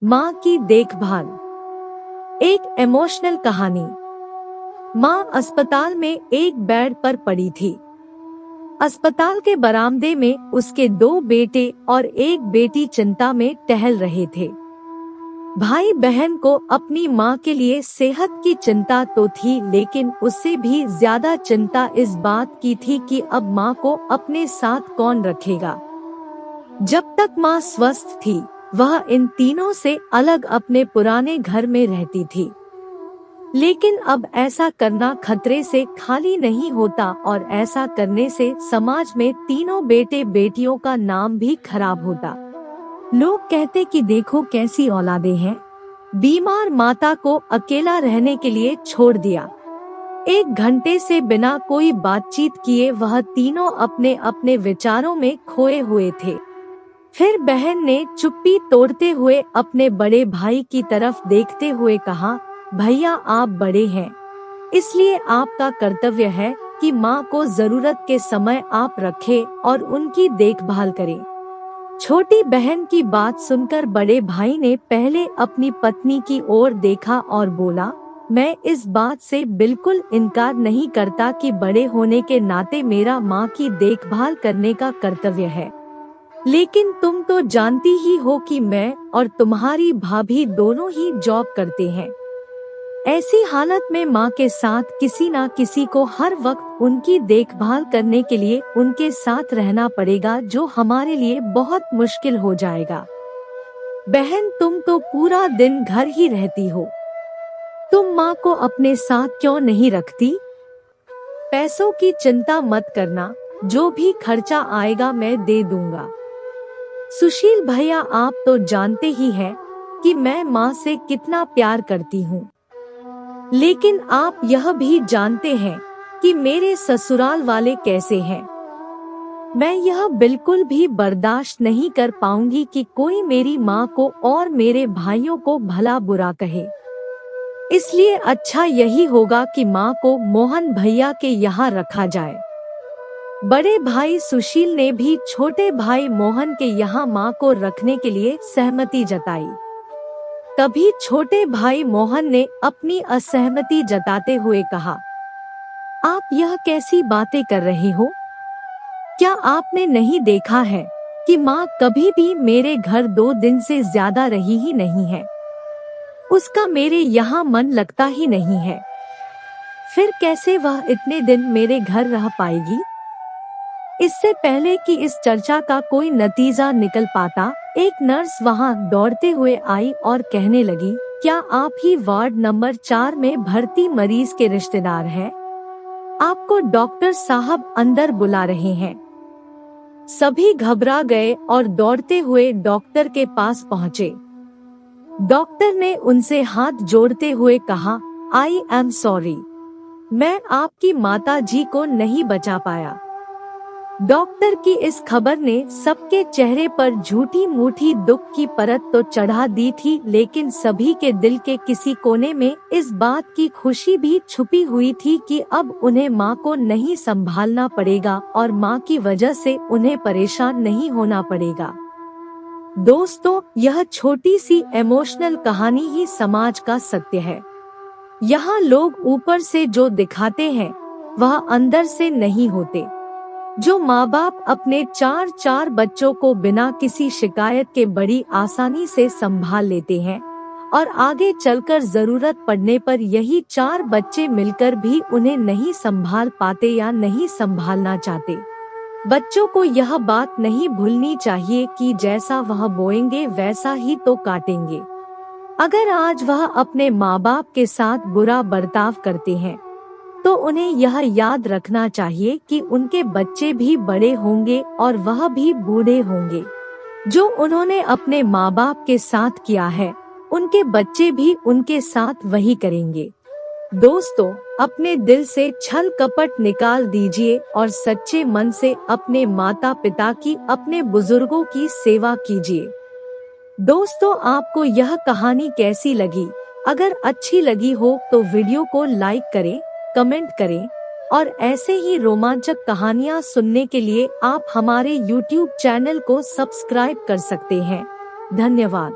माँ की देखभाल। एक इमोशनल कहानी। माँ अस्पताल में एक बेड पर पड़ी थी। अस्पताल के बरामदे में उसके 2 बेटे और एक बेटी चिंता में टहल रहे थे। भाई बहन को अपनी माँ के लिए सेहत की चिंता तो थी, लेकिन उससे भी ज्यादा चिंता इस बात की थी कि अब माँ को अपने साथ कौन रखेगा। जब तक माँ स्वस्थ थी, वह इन तीनों से अलग अपने पुराने घर में रहती थी। लेकिन अब ऐसा करना खतरे से खाली नहीं होता, और ऐसा करने से समाज में तीनों बेटे बेटियों का नाम भी खराब होता। लोग कहते कि देखो कैसी औलादें हैं, बीमार माता को अकेला रहने के लिए छोड़ दिया। 1 घंटे से बिना कोई बातचीत किए वह तीनों अपने अपने विचारों में खोए हुए थे। फिर बहन ने चुप्पी तोड़ते हुए अपने बड़े भाई की तरफ देखते हुए कहा, भैया आप बड़े हैं, इसलिए आपका कर्तव्य है कि माँ को जरूरत के समय आप रखें और उनकी देखभाल करें। छोटी बहन की बात सुनकर बड़े भाई ने पहले अपनी पत्नी की ओर देखा और बोला, मैं इस बात से बिल्कुल इनकार नहीं करता कि बड़े होने के नाते मेरा माँ की देखभाल करने का कर्तव्य है। लेकिन तुम तो जानती ही हो कि मैं और तुम्हारी भाभी दोनों ही जॉब करते हैं। ऐसी हालत में माँ के साथ किसी न किसी को हर वक्त उनकी देखभाल करने के लिए उनके साथ रहना पड़ेगा, जो हमारे लिए बहुत मुश्किल हो जाएगा। बहन तुम तो पूरा दिन घर ही रहती हो, तुम माँ को अपने साथ क्यों नहीं रखती? पैसों की चिंता मत करना, जो भी खर्चा आएगा मैं दे दूंगा। सुशील भैया आप तो जानते ही हैं कि मैं माँ से कितना प्यार करती हूँ, लेकिन आप यह भी जानते हैं कि मेरे ससुराल वाले कैसे हैं। मैं यह बिल्कुल भी बर्दाश्त नहीं कर पाऊंगी कि कोई मेरी माँ को और मेरे भाइयों को भला बुरा कहे। इसलिए अच्छा यही होगा कि माँ को मोहन भैया के यहाँ रखा जाए। बड़े भाई सुशील ने भी छोटे भाई मोहन के यहाँ माँ को रखने के लिए सहमति जताई। तभी छोटे भाई मोहन ने अपनी असहमति जताते हुए कहा, आप यह कैसी बातें कर रहे हो? क्या आपने नहीं देखा है कि माँ कभी भी मेरे घर 2 दिन से ज्यादा रही ही नहीं है? उसका मेरे यहाँ मन लगता ही नहीं है, फिर कैसे वह इतने दिन मेरे घर रह पाएगी? इससे पहले कि इस चर्चा का कोई नतीजा निकल पाता, एक नर्स वहां दौड़ते हुए आई और कहने लगी, क्या आप ही वार्ड नंबर 4 में भर्ती मरीज के रिश्तेदार हैं? आपको डॉक्टर साहब अंदर बुला रहे हैं। सभी घबरा गए और दौड़ते हुए डॉक्टर के पास पहुँचे। डॉक्टर ने उनसे हाथ जोड़ते हुए कहा, आई एम सॉरी, मैं आपकी माता जी को नहीं बचा पाया। डॉक्टर की इस खबर ने सबके चेहरे पर झूठी मूठी दुख की परत तो चढ़ा दी थी, लेकिन सभी के दिल के किसी कोने में इस बात की खुशी भी छुपी हुई थी कि अब उन्हें माँ को नहीं संभालना पड़ेगा और माँ की वजह से उन्हें परेशान नहीं होना पड़ेगा। दोस्तों, यह छोटी सी इमोशनल कहानी ही समाज का सत्य है। यहाँ लोग ऊपर से जो दिखाते हैं वह अंदर से नहीं होते। जो माँ बाप अपने 4 बच्चों को बिना किसी शिकायत के बड़ी आसानी से संभाल लेते हैं और आगे चलकर जरूरत पड़ने पर यही 4 बच्चे मिलकर भी उन्हें नहीं संभाल पाते या नहीं संभालना चाहते, बच्चों को यह बात नहीं भूलनी चाहिए कि जैसा वह बोएंगे वैसा ही तो काटेंगे। अगर आज वह अपने माँ बाप के साथ बुरा बर्ताव करते हैं तो उन्हें यह याद रखना चाहिए कि उनके बच्चे भी बड़े होंगे और वह भी बूढ़े होंगे। जो उन्होंने अपने माँ बाप के साथ किया है, उनके बच्चे भी उनके साथ वही करेंगे। दोस्तों, अपने दिल से छल कपट निकाल दीजिए और सच्चे मन से अपने माता पिता की, अपने बुजुर्गों की सेवा कीजिए। दोस्तों, आपको यह कहानी कैसी लगी? अगर अच्छी लगी हो तो वीडियो को लाइक करें, कमेंट करें और ऐसे ही रोमांचक कहानियाँ सुनने के लिए आप हमारे YouTube चैनल को सब्सक्राइब कर सकते हैं। धन्यवाद।